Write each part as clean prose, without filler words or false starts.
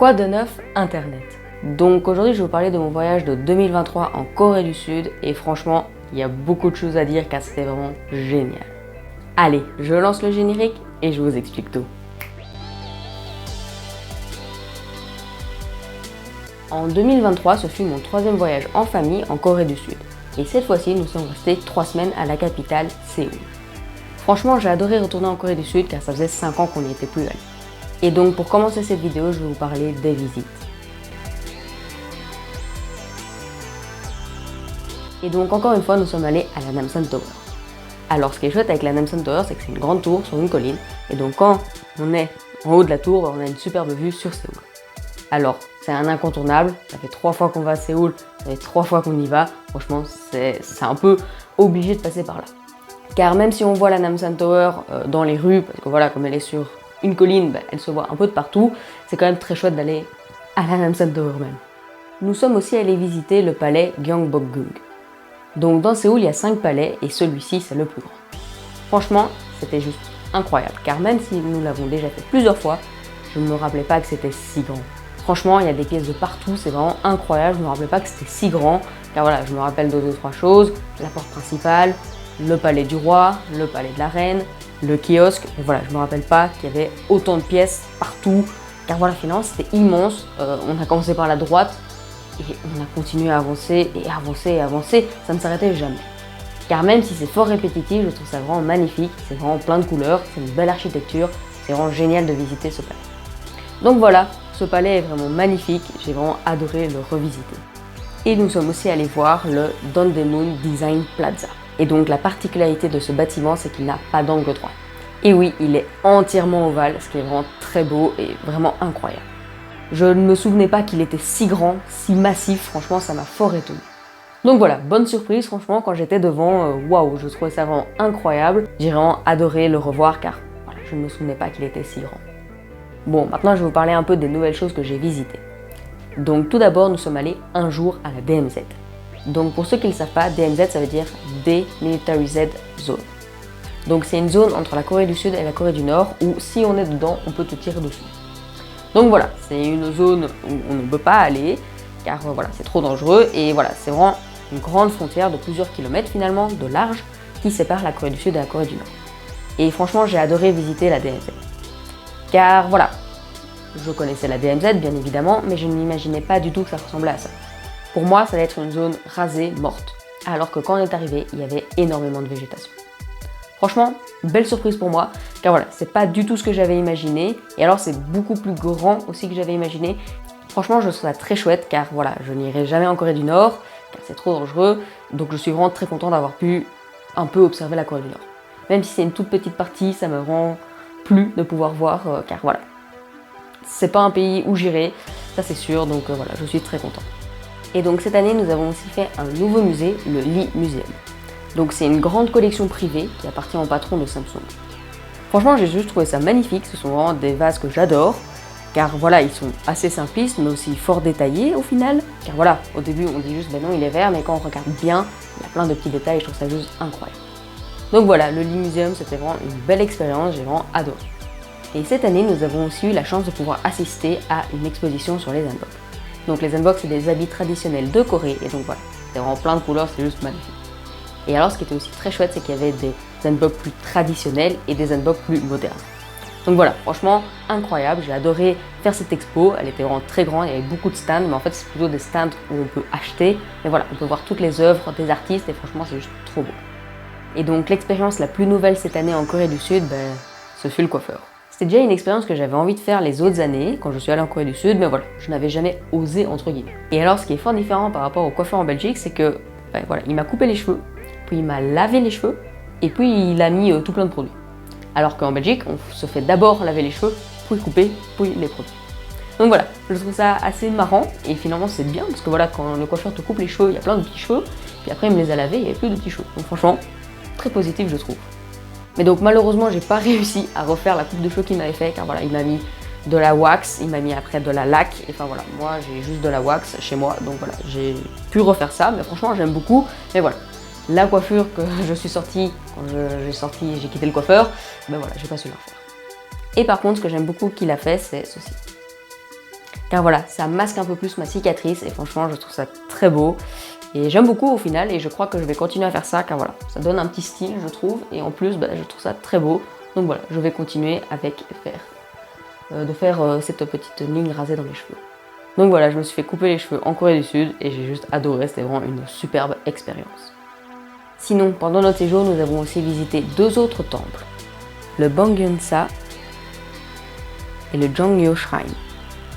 Quoi de neuf Internet? Donc aujourd'hui je vais vous parler de mon voyage de 2023 en Corée du Sud et franchement il y a beaucoup de choses à dire car c'était vraiment génial. Allez, je lance le générique et je vous explique tout. En 2023, ce fut mon troisième voyage en famille en Corée du Sud. Et cette fois-ci, nous sommes restés 3 semaines à la capitale, Séoul. Franchement, j'ai adoré retourner en Corée du Sud car ça faisait 5 ans qu'on n'y était plus allé. Et donc pour commencer cette vidéo, je vais vous parler des visites. Et donc encore une fois, nous sommes allés à la Namsan Tower. Alors ce qui est chouette avec la Namsan Tower, c'est que c'est une grande tour sur une colline. Et donc quand on est en haut de la tour, on a une superbe vue sur Séoul. Alors c'est un incontournable, ça fait 3 fois qu'on va à Séoul, ça fait 3 fois qu'on y va. Franchement, c'est un peu obligé de passer par là. Car même si on voit la Namsan Tower dans les rues, parce que voilà, comme elle est sur une colline, elle se voit un peu de partout, c'est quand même très chouette d'aller à la Namsan Tower même. Nous sommes aussi allés visiter le palais Gyeongbokgung. Donc dans Séoul, il y a 5 palais et celui-ci, c'est le plus grand. Franchement, c'était juste incroyable, car même si nous l'avons déjà fait plusieurs fois, je ne me rappelais pas que c'était si grand. Franchement, il y a des pièces de partout, c'est vraiment incroyable, je ne me rappelais pas que c'était si grand, car voilà, je me rappelle de 2-3 choses, la porte principale, le palais du roi, le palais de la reine, le kiosque, et voilà, je me rappelle pas qu'il y avait autant de pièces partout, car voilà, finalement c'était immense. On a commencé par la droite et on a continué à avancer et avancer et avancer, ça ne s'arrêtait jamais. Car même si c'est fort répétitif, je trouve ça vraiment magnifique, c'est vraiment plein de couleurs, c'est une belle architecture, c'est vraiment génial de visiter ce palais. Donc voilà, ce palais est vraiment magnifique, j'ai vraiment adoré le revisiter. Et nous sommes aussi allés voir le Dondaemun Design Plaza. Et donc la particularité de ce bâtiment, c'est qu'il n'a pas d'angle droit. Et oui, il est entièrement ovale, ce qui est vraiment très beau et vraiment incroyable. Je ne me souvenais pas qu'il était si grand, si massif, franchement ça m'a fort étonné. Donc voilà, bonne surprise franchement quand j'étais devant, waouh, je trouvais ça vraiment incroyable. J'ai vraiment adoré le revoir car voilà, je ne me souvenais pas qu'il était si grand. Bon, maintenant je vais vous parler un peu des nouvelles choses que j'ai visitées. Donc tout d'abord, nous sommes allés un jour à la DMZ. Donc pour ceux qui ne le savent pas, DMZ ça veut dire Demilitarized Zone. Donc c'est une zone entre la Corée du Sud et la Corée du Nord où si on est dedans, on peut te tirer dessus. Donc voilà, c'est une zone où on ne peut pas aller car voilà, c'est trop dangereux et voilà, c'est vraiment une grande frontière de plusieurs kilomètres finalement de large qui sépare la Corée du Sud et la Corée du Nord. Et franchement, j'ai adoré visiter la DMZ. Car voilà, je connaissais la DMZ bien évidemment, mais je n'imaginais pas du tout que ça ressemblait à ça. Pour moi, ça allait être une zone rasée, morte, alors que quand on est arrivé, il y avait énormément de végétation. Franchement, belle surprise pour moi, car voilà, c'est pas du tout ce que j'avais imaginé, et alors c'est beaucoup plus grand aussi que j'avais imaginé. Franchement, je trouve ça très chouette, car voilà, je n'irai jamais en Corée du Nord, car c'est trop dangereux, donc je suis vraiment très content d'avoir pu un peu observer la Corée du Nord. Même si c'est une toute petite partie, ça me rend plu de pouvoir voir, car voilà, c'est pas un pays où j'irai, ça c'est sûr, donc voilà, je suis très content. Et donc cette année, nous avons aussi fait un nouveau musée, le Lee Museum. Donc c'est une grande collection privée qui appartient au patron de Samsung. Franchement, j'ai juste trouvé ça magnifique, ce sont vraiment des vases que j'adore, car voilà, ils sont assez simplistes, mais aussi fort détaillés au final. Car voilà, au début on dit juste, ben non, il est vert, mais quand on regarde bien, il y a plein de petits détails, je trouve ça juste incroyable. Donc voilà, le Lee Museum, c'était vraiment une belle expérience, j'ai vraiment adoré. Et cette année, nous avons aussi eu la chance de pouvoir assister à une exposition sur les hanbok. Donc les hanbok, c'est des habits traditionnels de Corée, et donc voilà, c'est vraiment plein de couleurs, c'est juste magnifique. Et alors ce qui était aussi très chouette, c'est qu'il y avait des hanbok plus traditionnels et des hanbok plus modernes. Donc voilà, franchement incroyable, j'ai adoré faire cette expo, elle était vraiment très grande, il y avait beaucoup de stands, mais en fait c'est plutôt des stands où on peut acheter, mais voilà, on peut voir toutes les œuvres des artistes et franchement c'est juste trop beau. Et donc l'expérience la plus nouvelle cette année en Corée du Sud, ce fut le coiffeur. C'était déjà une expérience que j'avais envie de faire les autres années, quand je suis allée en Corée du Sud, mais voilà, je n'avais jamais osé entre guillemets. Et alors ce qui est fort différent par rapport au coiffeur en Belgique, c'est que, voilà, il m'a coupé les cheveux, puis il m'a lavé les cheveux, et puis il a mis tout plein de produits. Alors qu'en Belgique, on se fait d'abord laver les cheveux, puis couper, puis les produits. Donc voilà, je trouve ça assez marrant, et finalement c'est bien, parce que voilà, quand le coiffeur te coupe les cheveux, il y a plein de petits cheveux, puis après il me les a lavés, il n'y avait plus de petits cheveux. Donc franchement, très positif je trouve. Mais donc malheureusement, j'ai pas réussi à refaire la coupe de cheveux qu'il m'avait fait, car voilà, il m'a mis de la wax, il m'a mis après de la laque, et enfin voilà, moi j'ai juste de la wax chez moi, donc voilà, j'ai pu refaire ça, mais franchement j'aime beaucoup, mais voilà. La coiffure que je suis sortie, quand j'ai quitté le coiffeur, ben voilà, j'ai pas su la refaire. Et par contre, ce que j'aime beaucoup qu'il a fait, c'est ceci. car voilà, ça masque un peu plus ma cicatrice et franchement je trouve ça très beau. Et j'aime beaucoup au final et je crois que je vais continuer à faire ça car voilà, ça donne un petit style je trouve et en plus je trouve ça très beau. Donc voilà, je vais continuer avec cette petite ligne rasée dans les cheveux. Donc voilà, je me suis fait couper les cheveux en Corée du Sud et j'ai juste adoré, c'était vraiment une superbe expérience. Sinon, pendant notre séjour, nous avons aussi visité 2 autres temples, le Bangyeonsa et le Jongyo Shrine.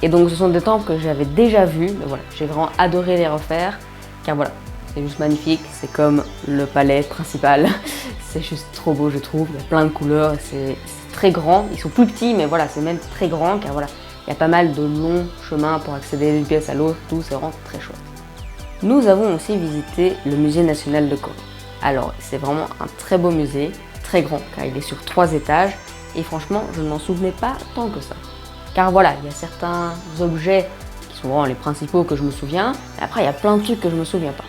Et donc ce sont des temples que j'avais déjà vus, mais voilà, j'ai vraiment adoré les refaire, car voilà, c'est juste magnifique, c'est comme le palais principal, c'est juste trop beau je trouve, il y a plein de couleurs, c'est très grand, ils sont plus petits mais voilà, c'est même très grand, car voilà, il y a pas mal de longs chemins pour accéder d'une pièce à l'autre, tout, c'est vraiment très chouette. Nous avons aussi visité le musée national de Corée. Alors, c'est vraiment un très beau musée, très grand, car il est sur 3 étages, et franchement, je ne m'en souvenais pas tant que ça. Car voilà, il y a certains objets qui sont vraiment les principaux que je me souviens, et après il y a plein de trucs que je me souviens pas.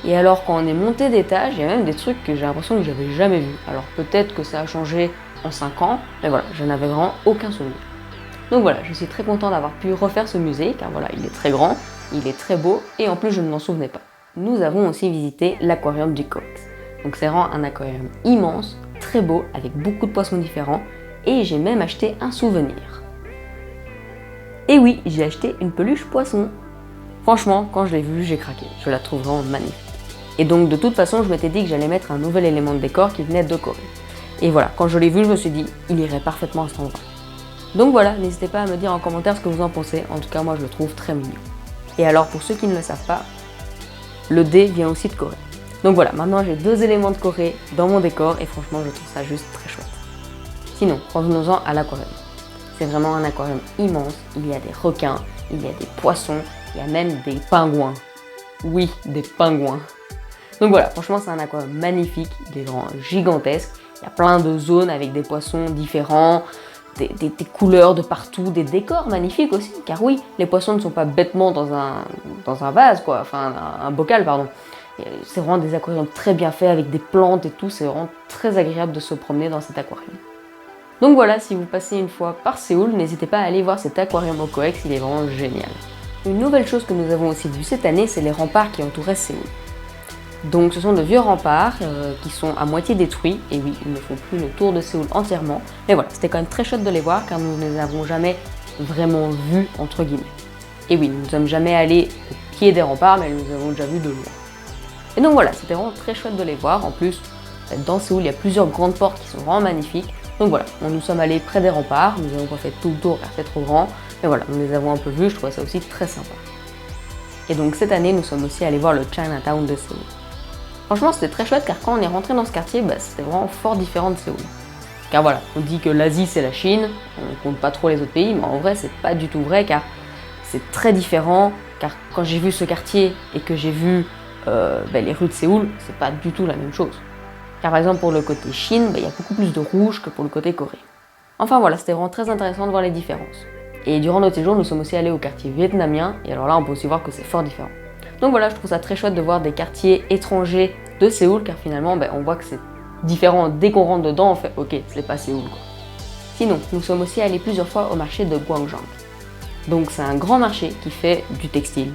Et alors quand on est monté d'étage, il y a même des trucs que j'ai l'impression que j'avais jamais vus. Alors peut-être que ça a changé en 5 ans, mais voilà, je n'avais vraiment aucun souvenir. Donc voilà, je suis très content d'avoir pu refaire ce musée, car voilà, il est très grand, il est très beau, et en plus je ne m'en souvenais pas. Nous avons aussi visité l'aquarium du COEX. Donc c'est vraiment un aquarium immense, très beau, avec beaucoup de poissons différents, et j'ai même acheté un souvenir. Et oui, j'ai acheté une peluche poisson. Franchement, quand je l'ai vue, j'ai craqué. Je la trouve vraiment magnifique. Et donc, de toute façon, je m'étais dit que j'allais mettre un nouvel élément de décor qui venait de Corée. Et voilà, quand je l'ai vu, je me suis dit, il irait parfaitement à cet endroit. Donc voilà, n'hésitez pas à me dire en commentaire ce que vous en pensez. En tout cas, moi, je le trouve très mignon. Et alors, pour ceux qui ne le savent pas, le dé vient aussi de Corée. Donc voilà, maintenant, j'ai 2 éléments de Corée dans mon décor et franchement, je trouve ça juste très chouette. Sinon, revenons-en à l'aquarium. C'est vraiment un aquarium immense, il y a des requins, il y a des poissons, il y a même des pingouins. Oui, des pingouins. Donc voilà, franchement c'est un aquarium magnifique, il est vraiment gigantesque. Il y a plein de zones avec des poissons différents, des couleurs de partout, des décors magnifiques aussi. Car oui, les poissons ne sont pas bêtement dans un vase, quoi, enfin un bocal, pardon. C'est vraiment des aquariums très bien faits avec des plantes et tout, c'est vraiment très agréable de se promener dans cet aquarium. Donc voilà, si vous passez une fois par Séoul, n'hésitez pas à aller voir cet aquarium au COEX, il est vraiment génial. Une nouvelle chose que nous avons aussi vue cette année, c'est les remparts qui entouraient Séoul. Donc ce sont de vieux remparts qui sont à moitié détruits, et oui, ils ne font plus le tour de Séoul entièrement. Mais voilà, c'était quand même très chouette de les voir car nous ne les avons jamais vraiment vus, entre guillemets. Et oui, nous ne sommes jamais allés au pied des remparts, mais nous les avons déjà vus de loin. Et donc voilà, c'était vraiment très chouette de les voir. En plus, dans Séoul, il y a plusieurs grandes portes qui sont vraiment magnifiques. Donc voilà, nous sommes allés près des remparts, nous n'avons pas fait tout le tour car c'est trop grand, mais voilà, nous les avons un peu vus, je trouvais ça aussi très sympa. Et donc cette année, nous sommes aussi allés voir le Chinatown de Séoul. Franchement, c'était très chouette car quand on est rentré dans ce quartier, c'était vraiment fort différent de Séoul. Car voilà, on dit que l'Asie c'est la Chine, on compte pas trop les autres pays, mais en vrai c'est pas du tout vrai car c'est très différent, car quand j'ai vu ce quartier et que j'ai vu les rues de Séoul, c'est pas du tout la même chose. Car par exemple pour le côté Chine, il y a beaucoup plus de rouge que pour le côté Corée. Enfin voilà, c'était vraiment très intéressant de voir les différences. Et durant notre séjour, nous sommes aussi allés au quartier vietnamien, et alors là on peut aussi voir que c'est fort différent. Donc voilà, je trouve ça très chouette de voir des quartiers étrangers de Séoul, car finalement on voit que c'est différent. Dès qu'on rentre dedans, on fait ok, c'est pas Séoul quoi. Sinon, nous sommes aussi allés plusieurs fois au marché de Gwangjang. Donc c'est un grand marché qui fait du textile,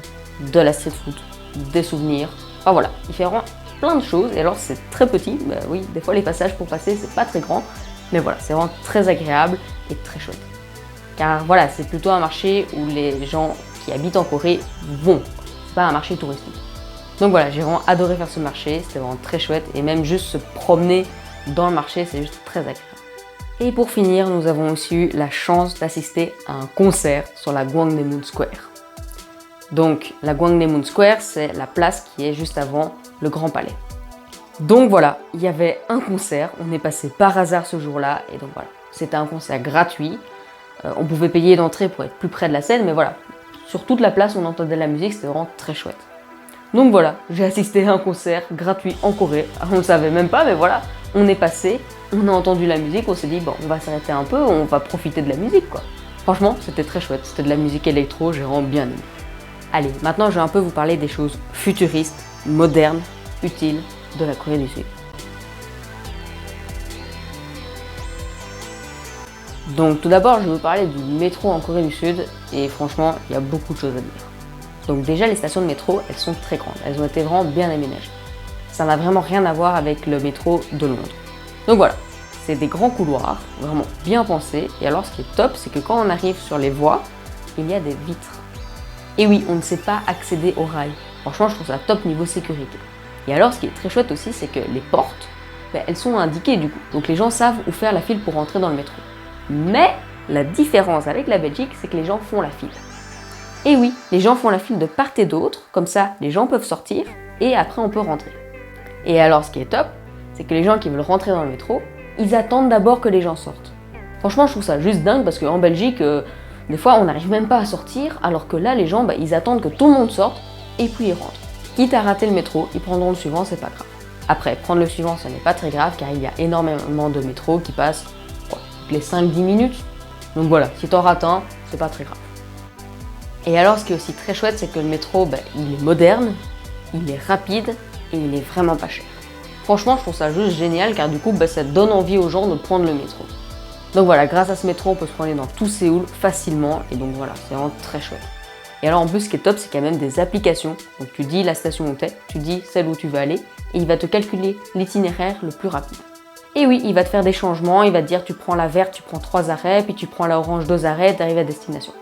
de la street food, des souvenirs, enfin voilà, il fait vraiment plein de choses, et alors c'est très petit, oui, des fois les passages pour passer c'est pas très grand, mais voilà, c'est vraiment très agréable et très chouette. Car voilà, c'est plutôt un marché où les gens qui habitent en Corée vont, c'est pas un marché touristique. Donc voilà, j'ai vraiment adoré faire ce marché, c'était vraiment très chouette, et même juste se promener dans le marché, c'est juste très agréable. Et pour finir, nous avons aussi eu la chance d'assister à un concert sur la Gwangnaemun Square. Donc la Gwangnaemun Square, c'est la place qui est juste avant le Grand Palais. Donc voilà, il y avait un concert, on est passé par hasard ce jour-là, et donc voilà, c'était un concert gratuit. On pouvait payer d'entrée pour être plus près de la scène, mais voilà, sur toute la place on entendait la musique, c'était vraiment très chouette. Donc voilà, j'ai assisté à un concert gratuit en Corée, on ne savait même pas, mais voilà, on est passé, on a entendu la musique, on s'est dit bon, on va s'arrêter un peu, on va profiter de la musique quoi. Franchement, c'était très chouette, c'était de la musique électro, j'ai vraiment bien aimé. Allez, maintenant je vais un peu vous parler des choses futuristes, modernes, utiles de la Corée du Sud. Donc tout d'abord, je vais vous parler du métro en Corée du Sud, et franchement, il y a beaucoup de choses à dire. Donc déjà, les stations de métro, elles sont très grandes, elles ont été vraiment bien aménagées. Ça n'a vraiment rien à voir avec le métro de Londres. Donc voilà, c'est des grands couloirs, vraiment bien pensés, et alors ce qui est top, c'est que quand on arrive sur les voies, il y a des vitres. Et oui, on ne sait pas accéder au rail. Franchement, je trouve ça top niveau sécurité. Et alors, ce qui est très chouette aussi, c'est que les portes, elles sont indiquées du coup. Donc les gens savent où faire la file pour rentrer dans le métro. Mais la différence avec la Belgique, c'est que les gens font la file. Et oui, les gens font la file de part et d'autre, comme ça les gens peuvent sortir et après on peut rentrer. Et alors ce qui est top, c'est que les gens qui veulent rentrer dans le métro, ils attendent d'abord que les gens sortent. Franchement, je trouve ça juste dingue parce qu'en Belgique, des fois on n'arrive même pas à sortir, alors que là les gens, ils attendent que tout le monde sorte et puis ils rentrent. Quitte à rater le métro, ils prendront le suivant, c'est pas grave. Après, prendre le suivant, ce n'est pas très grave car il y a énormément de métros qui passent toutes les 5-10 minutes. Donc voilà, si t'en rates un, c'est pas très grave. Et alors, ce qui est aussi très chouette, c'est que le métro, il est moderne, il est rapide et il est vraiment pas cher. Franchement, je trouve ça juste génial car du coup, ça donne envie aux gens de prendre le métro. Donc voilà, grâce à ce métro, on peut se promener dans tout Séoul facilement et donc voilà, c'est vraiment très chouette. Et alors en plus, ce qui est top, c'est qu'il y a même des applications. Donc tu dis la station où t'es, tu dis celle où tu veux aller et il va te calculer l'itinéraire le plus rapide. Et oui, il va te faire des changements, il va te dire tu prends la verte, tu prends 3 arrêts, puis tu prends la orange 2 arrêts, t'arrives à destination.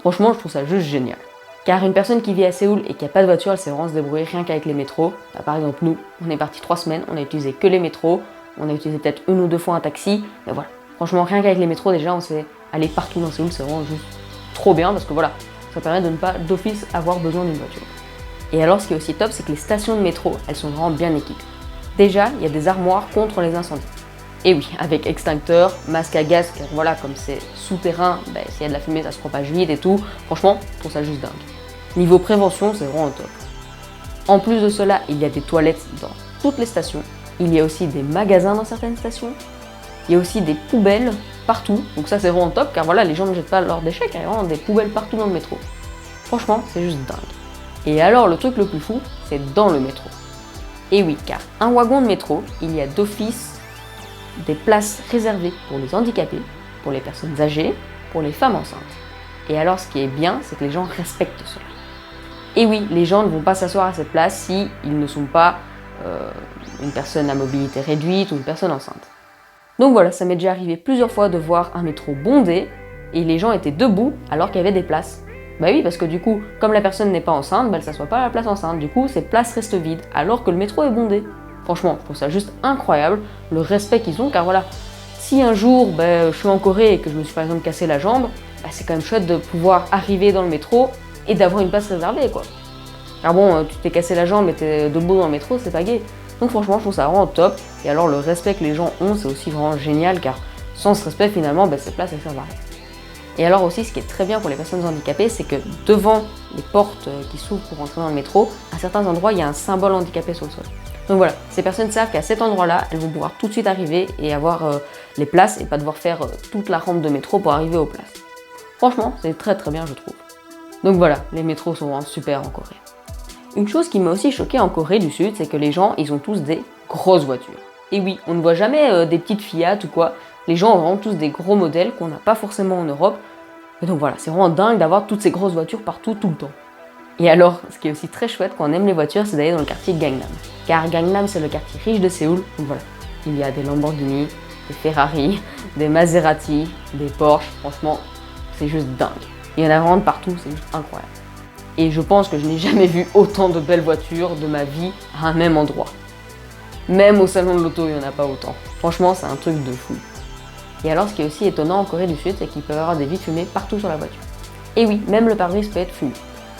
Franchement, je trouve ça juste génial. Car une personne qui vit à Séoul et qui n'a pas de voiture, elle sait vraiment se débrouiller rien qu'avec les métros. Par exemple, nous, on est parti 3 semaines, on a utilisé que les métros, on a utilisé peut-être 1 ou 2 fois un taxi, mais voilà. Franchement, rien qu'avec les métros, déjà, on sait aller partout dans Séoul, c'est vraiment juste trop bien parce que voilà, ça permet de ne pas d'office avoir besoin d'une voiture. Et alors, ce qui est aussi top, c'est que les stations de métro, elles sont vraiment bien équipées. Déjà, il y a des armoires contre les incendies. Et oui, avec extincteur, masque à gaz, car voilà, comme c'est souterrain, s'il y a de la fumée, ça se propage vite et tout. Franchement, je trouve ça juste dingue. Niveau prévention, c'est vraiment top. En plus de cela, il y a des toilettes dans toutes les stations. Il y a aussi des magasins dans certaines stations. Il y a aussi des poubelles partout. Donc ça, c'est vraiment top, car voilà, les gens ne jettent pas leurs déchets, car il y a vraiment des poubelles partout dans le métro. Franchement, c'est juste dingue. Et alors, le truc le plus fou, c'est dans le métro. Et oui, car un wagon de métro, il y a d'office des places réservées pour les handicapés, pour les personnes âgées, pour les femmes enceintes. Et alors, ce qui est bien, c'est que les gens respectent cela. Et oui, les gens ne vont pas s'asseoir à cette place si ils ne sont pas une personne à mobilité réduite ou une personne enceinte. Donc voilà, ça m'est déjà arrivé plusieurs fois de voir un métro bondé et les gens étaient debout alors qu'il y avait des places. Bah oui, parce que du coup, comme la personne n'est pas enceinte, elle ne s'assoit pas à la place enceinte. Du coup, ces places restent vides alors que le métro est bondé. Franchement, je trouve ça juste incroyable, le respect qu'ils ont, car voilà, si un jour je suis en Corée et que je me suis par exemple cassé la jambe, c'est quand même chouette de pouvoir arriver dans le métro et d'avoir une place réservée, quoi. Car bon, tu t'es cassé la jambe et t'es debout dans le métro, c'est pas gai. Donc franchement, je trouve ça vraiment top. Et alors, le respect que les gens ont, c'est aussi vraiment génial, car sans ce respect, finalement, ces places, elles servent à rien. Et alors aussi, ce qui est très bien pour les personnes handicapées, c'est que devant les portes qui s'ouvrent pour entrer dans le métro, à certains endroits, il y a un symbole handicapé sur le sol. Donc voilà, ces personnes savent qu'à cet endroit-là, elles vont pouvoir tout de suite arriver et avoir les places et pas devoir faire toute la rampe de métro pour arriver aux places. Franchement, c'est très très bien, je trouve. Donc voilà, les métros sont vraiment super en Corée. Une chose qui m'a aussi choquée en Corée du Sud, c'est que les gens, ils ont tous des grosses voitures. Et oui, on ne voit jamais des petites Fiat ou quoi. Les gens ont vraiment tous des gros modèles qu'on n'a pas forcément en Europe. Et donc voilà, c'est vraiment dingue d'avoir toutes ces grosses voitures partout, tout le temps. Et alors, ce qui est aussi très chouette quand on aime les voitures, c'est d'aller dans le quartier Gangnam. Car Gangnam, c'est le quartier riche de Séoul. Donc voilà, il y a des Lamborghini, des Ferrari, des Maserati, des Porsche. Franchement, c'est juste dingue. Il y en a vraiment de partout, c'est juste incroyable. Et je pense que je n'ai jamais vu autant de belles voitures de ma vie à un même endroit. Même au salon de l'auto, il n'y en a pas autant. Franchement, c'est un truc de fou. Et alors, ce qui est aussi étonnant en Corée du Sud, c'est qu'il peut y avoir des vitres fumées partout sur la voiture. Et oui, même le pare-brise peut être fumé.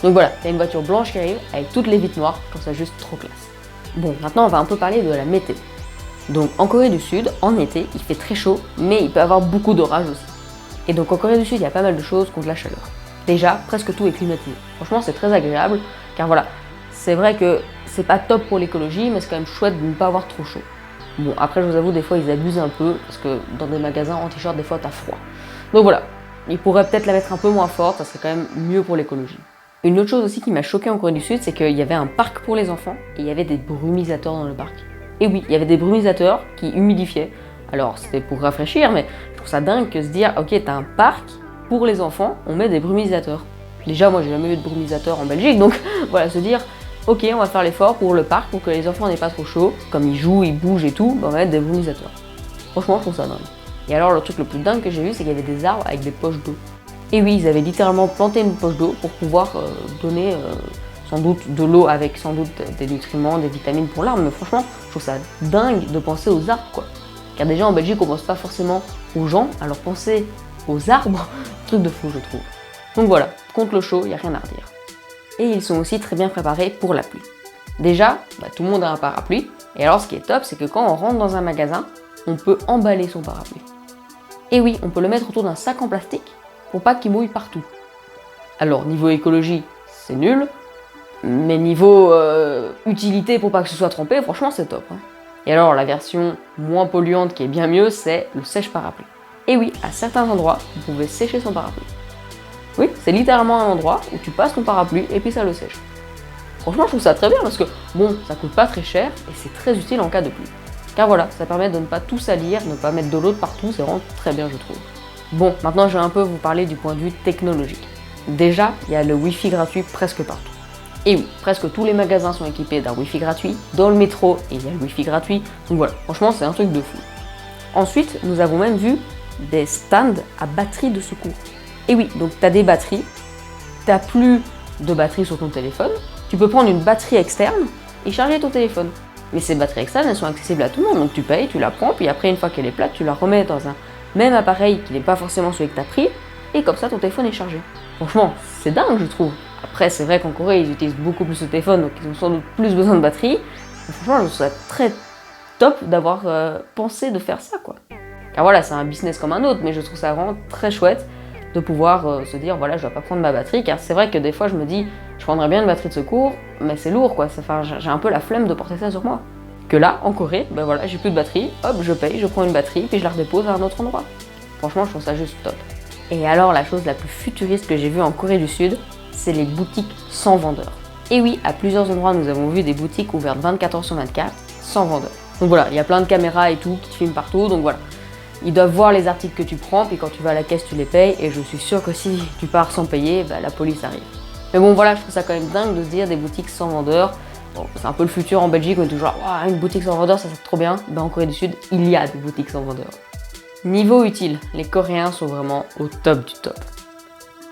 Donc voilà, t'as une voiture blanche qui arrive avec toutes les vitres noires, je trouve ça juste trop classe. Bon, maintenant on va un peu parler de la météo. Donc en Corée du Sud, en été, il fait très chaud, mais il peut y avoir beaucoup d'orage aussi. Et donc en Corée du Sud, il y a pas mal de choses contre la chaleur. Déjà, presque tout est climatisé. Franchement, c'est très agréable, car voilà, c'est vrai que c'est pas top pour l'écologie, mais c'est quand même chouette de ne pas avoir trop chaud. Bon, après je vous avoue, des fois ils abusent un peu, parce que dans des magasins en t-shirt, des fois t'as froid. Donc voilà, ils pourraient peut-être la mettre un peu moins forte, ça serait quand même mieux pour l'écologie. Une autre chose aussi qui m'a choquée en Corée du Sud, c'est qu'il y avait un parc pour les enfants et il y avait des brumisateurs dans le parc. Et oui, il y avait des brumisateurs qui humidifiaient. Alors c'était pour rafraîchir, mais trouve ça dingue que se dire, ok, t'as un parc, pour les enfants, on met des brumisateurs. Déjà, moi, j'ai jamais vu de brumisateur en Belgique, donc voilà, se dire, ok, on va faire l'effort pour le parc, pour que les enfants n'aient pas trop chaud, comme ils jouent, ils bougent et tout, on va mettre des brumisateurs. Franchement, je trouve ça dingue. Et alors, le truc le plus dingue que j'ai vu, c'est qu'il y avait des arbres avec des poches d'eau. Et oui, ils avaient littéralement planté une poche d'eau pour pouvoir donner sans doute de l'eau avec sans doute des nutriments, des vitamines pour l'arbre. Mais franchement, je trouve ça dingue de penser aux arbres, quoi. Car déjà en Belgique, on pense pas forcément aux gens, alors penser aux arbres, truc de fou, je trouve. Donc voilà, contre le chaud, il n'y a rien à redire. Et ils sont aussi très bien préparés pour la pluie. Déjà, tout le monde a un parapluie. Et alors, ce qui est top, c'est que quand on rentre dans un magasin, on peut emballer son parapluie. Et oui, on peut le mettre autour d'un sac en plastique pour pas qu'il mouille partout. Alors, niveau écologie, c'est nul, mais niveau utilité pour pas que ce soit trempé, franchement, c'est top. Et alors, la version moins polluante qui est bien mieux, c'est le sèche-parapluie. Et oui, à certains endroits, vous pouvez sécher son parapluie. Oui, c'est littéralement un endroit où tu passes ton parapluie et puis ça le sèche. Franchement, je trouve ça très bien parce que, bon, ça coûte pas très cher et c'est très utile en cas de pluie. Car voilà, ça permet de ne pas tout salir, ne pas mettre de l'eau de partout, c'est vraiment très bien, je trouve. Bon, maintenant je vais un peu vous parler du point de vue technologique. Déjà, il y a le Wi-Fi gratuit presque partout. Et oui, presque tous les magasins sont équipés d'un Wi-Fi gratuit. Dans le métro, il y a le Wi-Fi gratuit. Donc voilà, franchement, c'est un truc de fou. Ensuite, nous avons même vu des stands à batterie de secours. Et oui, donc tu as des batteries, tu n'as plus de batterie sur ton téléphone, tu peux prendre une batterie externe et charger ton téléphone. Mais ces batteries externes, elles sont accessibles à tout le monde, donc tu payes, tu la prends, puis après, une fois qu'elle est plate, tu la remets dans un même appareil qui n'est pas forcément celui que tu as pris, et comme ça, ton téléphone est chargé. Franchement, c'est dingue, je trouve. Après, c'est vrai qu'en Corée, ils utilisent beaucoup plus le téléphone, donc ils ont sans doute plus besoin de batterie. Mais franchement, je trouve ça très top d'avoir pensé de faire ça, quoi. Car voilà, c'est un business comme un autre, mais je trouve ça vraiment très chouette de pouvoir se dire, voilà, je dois pas prendre ma batterie, car c'est vrai que des fois, je me dis, je prendrais bien une batterie de secours, mais c'est lourd, quoi. Enfin, j'ai un peu la flemme de porter ça sur moi. Que là, en Corée, ben voilà, j'ai plus de batterie, hop, je paye, je prends une batterie, puis je la redépose à un autre endroit. Franchement, je trouve ça juste top. Et alors, la chose la plus futuriste que j'ai vue en Corée du Sud, c'est les boutiques sans vendeurs. Et oui, à plusieurs endroits, nous avons vu des boutiques ouvertes 24 h sur 24, sans vendeurs. Donc voilà, il y a plein de caméras et tout qui te filment partout, donc voilà. Ils doivent voir les articles que tu prends, puis quand tu vas à la caisse, tu les payes, et je suis sûre que si tu pars sans payer, la police arrive. Mais bon, voilà, je trouve ça quand même dingue de se dire des boutiques sans vendeurs. Bon, c'est un peu le futur en Belgique, on est toujours une boutique sans vendeur, ça c'est trop bien. En Corée du Sud, il y a des boutiques sans vendeurs. Niveau utile, les Coréens sont vraiment au top du top.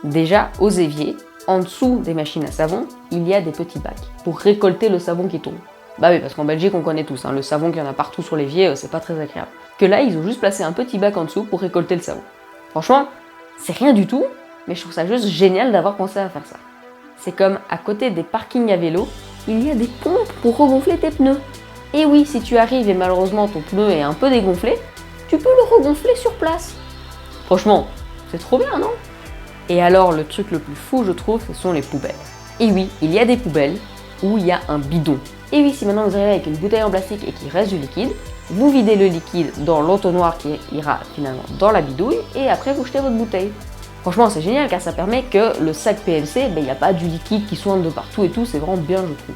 Déjà, aux éviers, en dessous des machines à savon, il y a des petits bacs pour récolter le savon qui tombe. Bah oui, parce qu'en Belgique, on connaît tous, le savon qu'il y en a partout sur l'évier, c'est pas très agréable. Que là, ils ont juste placé un petit bac en dessous pour récolter le savon. Franchement, c'est rien du tout, mais je trouve ça juste génial d'avoir pensé à faire ça. C'est comme à côté des parkings à vélo, il y a des pompes pour regonfler tes pneus. Et oui, si tu arrives et malheureusement ton pneu est un peu dégonflé, tu peux le regonfler sur place. Franchement, c'est trop bien, non? Et alors, le truc le plus fou, je trouve, ce sont les poubelles. Et oui, il y a des poubelles où il y a un bidon. Et oui, si maintenant vous arrivez avec une bouteille en plastique et qu'il reste du liquide, vous videz le liquide dans l'entonnoir qui ira finalement dans la bidouille et après vous jetez votre bouteille. Franchement, c'est génial car ça permet que le sac PLC, il n'y a pas du liquide qui sointe de partout et tout, c'est vraiment bien, je trouve.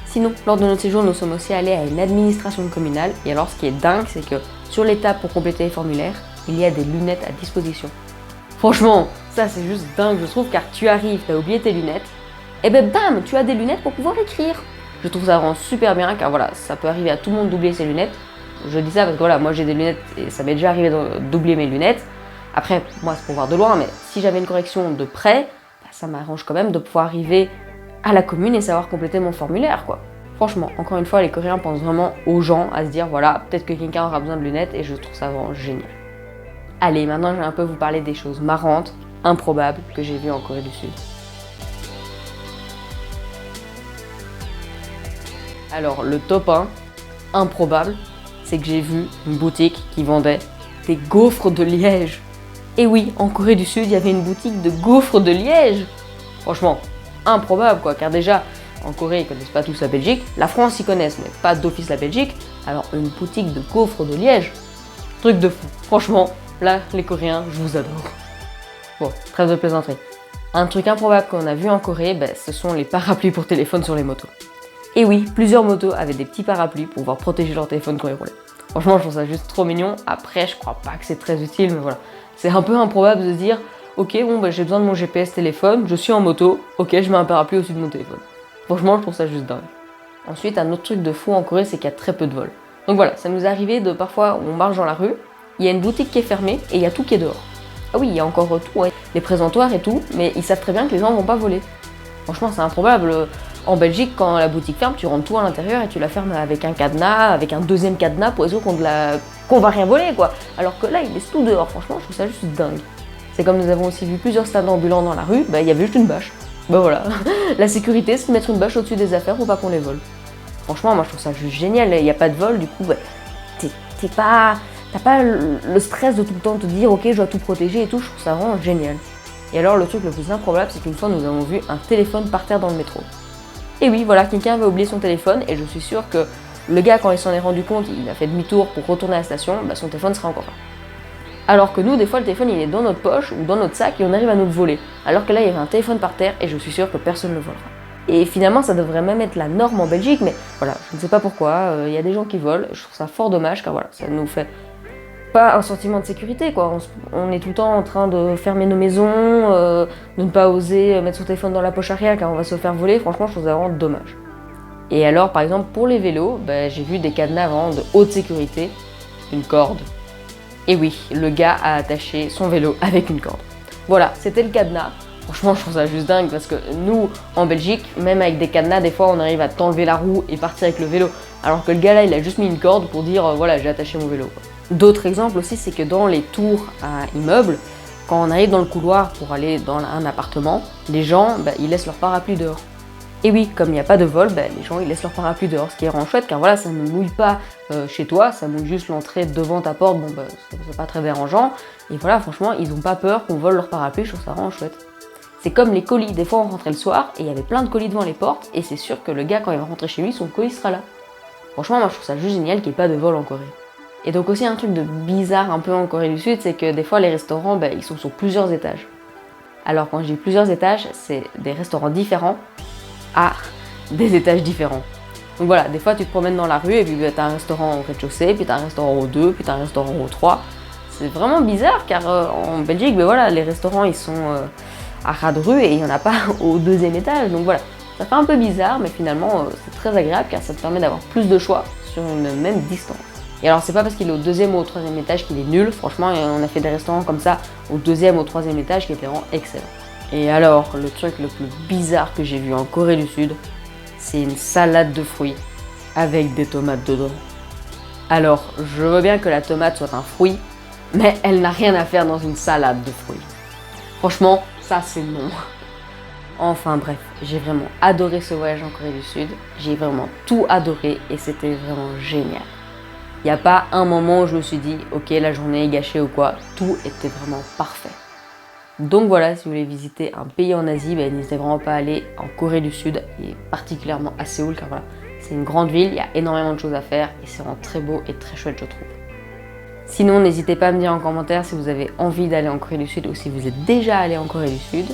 Sinon, lors de notre séjour, nous sommes aussi allés à une administration communale et alors ce qui est dingue, c'est que sur l'étape pour compléter les formulaires, il y a des lunettes à disposition. Franchement, ça c'est juste dingue, je trouve, car tu arrives, t'as oublié tes lunettes, et bam, tu as des lunettes pour pouvoir écrire. Je trouve ça vraiment super bien car voilà, ça peut arriver à tout le monde d'oublier ses lunettes. Je dis ça parce que voilà, moi j'ai des lunettes et ça m'est déjà arrivé d'oublier mes lunettes. Après, moi c'est pour voir de loin, mais si j'avais une correction de près, ça m'arrange quand même de pouvoir arriver à la commune et savoir compléter mon formulaire, quoi. Franchement, encore une fois, les Coréens pensent vraiment aux gens, à se dire voilà, peut-être que quelqu'un aura besoin de lunettes et je trouve ça vraiment génial. Allez, maintenant je vais un peu vous parler des choses marrantes, improbables que j'ai vues en Corée du Sud. Alors, le top 1, improbable, c'est que j'ai vu une boutique qui vendait des gaufres de Liège. Et oui, en Corée du Sud, il y avait une boutique de gaufres de Liège. Franchement, improbable quoi, car déjà, en Corée, ils connaissent pas tous la Belgique. La France, ils connaissent, mais pas d'office la Belgique. Alors, une boutique de gaufres de Liège. Truc de fou. Franchement, là, les Coréens, je vous adore. Bon, trêve de plaisanterie. Un truc improbable qu'on a vu en Corée, ce sont les parapluies pour téléphone sur les motos. Et oui, plusieurs motos avaient des petits parapluies pour pouvoir protéger leur téléphone quand ils roulaient. Franchement, je trouve ça juste trop mignon. Après, je crois pas que c'est très utile, mais voilà. C'est un peu improbable de se dire, ok, bon, bah, j'ai besoin de mon GPS téléphone, je suis en moto, ok, je mets un parapluie au-dessus de mon téléphone. Franchement, je trouve ça juste dingue. Ensuite, un autre truc de fou en Corée, c'est qu'il y a très peu de vols. Donc voilà, ça nous est arrivé de parfois, on marche dans la rue, il y a une boutique qui est fermée et il y a tout qui est dehors. Ah oui, il y a encore tout, ouais, les présentoirs et tout, mais ils savent très bien que les gens vont pas voler. Franchement, c'est improbable. En Belgique, quand la boutique ferme, tu rentres tout à l'intérieur et tu la fermes avec un cadenas, avec un deuxième cadenas pour être sûr qu'on va rien voler, quoi. Alors que là, ils laissent tout dehors. Franchement, je trouve ça juste dingue. C'est comme nous avons aussi vu plusieurs stands ambulants dans la rue, bah, il y avait juste une bâche. Bah voilà. La sécurité, c'est de mettre une bâche au-dessus des affaires pour pas qu'on les vole. Franchement, moi, je trouve ça juste génial. Il n'y a pas de vol, du coup, bah, t'as pas le stress de tout le temps te dire, ok, je dois tout protéger et tout. Je trouve ça vraiment génial. Et alors, le truc le plus improbable, c'est qu'une fois, nous avons vu un téléphone par terre dans le métro. Et oui, voilà, quelqu'un avait oublié son téléphone, et je suis sûre que le gars, quand il s'en est rendu compte, il a fait demi-tour pour retourner à la station, bah, son téléphone sera encore là. Alors que nous, des fois, le téléphone, il est dans notre poche ou dans notre sac, et on arrive à nous le voler. Alors que là, il y avait un téléphone par terre, et je suis sûre que personne ne le volera. Et finalement, ça devrait même être la norme en Belgique, mais voilà, je ne sais pas pourquoi, il y a des gens qui volent, je trouve ça fort dommage, car voilà, ça nous fait pas un sentiment de sécurité, quoi. On est tout le temps en train de fermer nos maisons, de ne pas oser mettre son téléphone dans la poche arrière car on va se faire voler. Franchement, je trouve ça vraiment dommage. Et alors, par exemple, pour les vélos, bah, j'ai vu des cadenas vraiment de haute sécurité, une corde. Et oui, le gars a attaché son vélo avec une corde. Voilà, c'était le cadenas. Franchement, je trouve ça juste dingue parce que nous, en Belgique, même avec des cadenas, des fois, on arrive à t'enlever la roue et partir avec le vélo. Alors que le gars là, il a juste mis une corde pour dire, voilà, j'ai attaché mon vélo, quoi. D'autres exemples aussi, c'est que dans les tours à immeubles, quand on arrive dans le couloir pour aller dans un appartement, les gens, bah, ils laissent leur parapluie dehors. Et oui, comme il n'y a pas de vol, bah, les gens ils laissent leur parapluie dehors, ce qui est vraiment chouette car voilà, ça ne mouille pas chez toi, ça mouille juste l'entrée devant ta porte, bon bah c'est pas très dérangeant. Et voilà, franchement, ils n'ont pas peur qu'on vole leur parapluie, je trouve ça vraiment chouette. C'est comme les colis, des fois on rentrait le soir et il y avait plein de colis devant les portes et c'est sûr que le gars quand il va rentrer chez lui, son colis sera là. Franchement, moi je trouve ça juste génial qu'il n'y ait pas de vol en Corée. Et donc aussi un truc de bizarre un peu en Corée du Sud, c'est que des fois les restaurants, bah, ils sont sur plusieurs étages. Alors quand je dis plusieurs étages, c'est des restaurants différents à des étages différents. Donc voilà, des fois tu te promènes dans la rue et puis bah, t'as un restaurant au rez-de-chaussée, puis t'as un restaurant au 2, puis t'as un restaurant au 3. C'est vraiment bizarre car en Belgique, bah, voilà, les restaurants ils sont à ras de rue et il n'y en a pas au 2e étage. Donc voilà, ça fait un peu bizarre mais finalement c'est très agréable car ça te permet d'avoir plus de choix sur une même distance. Et alors c'est pas parce qu'il est au 2e ou au 3e étage qu'il est nul, franchement on a fait des restaurants comme ça au 2e ou au 3e étage qui étaient vraiment excellents. Et alors le truc le plus bizarre que j'ai vu en Corée du Sud, c'est une salade de fruits avec des tomates dedans. Alors je veux bien que la tomate soit un fruit, mais elle n'a rien à faire dans une salade de fruits. Franchement, ça c'est non. Enfin bref, j'ai vraiment adoré ce voyage en Corée du Sud, j'ai vraiment tout adoré et c'était vraiment génial. Il n'y a pas un moment où je me suis dit, ok, la journée est gâchée ou quoi, tout était vraiment parfait. Donc voilà, si vous voulez visiter un pays en Asie, ben, n'hésitez vraiment pas à aller en Corée du Sud, et particulièrement à Séoul, car voilà, c'est une grande ville, il y a énormément de choses à faire, et c'est vraiment très beau et très chouette, je trouve. Sinon, n'hésitez pas à me dire en commentaire si vous avez envie d'aller en Corée du Sud ou si vous êtes déjà allé en Corée du Sud.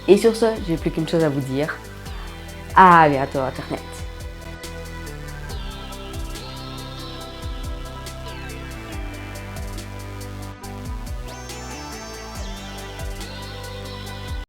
Et sur ce, j'ai plus qu'une chose à vous dire. À bientôt Internet.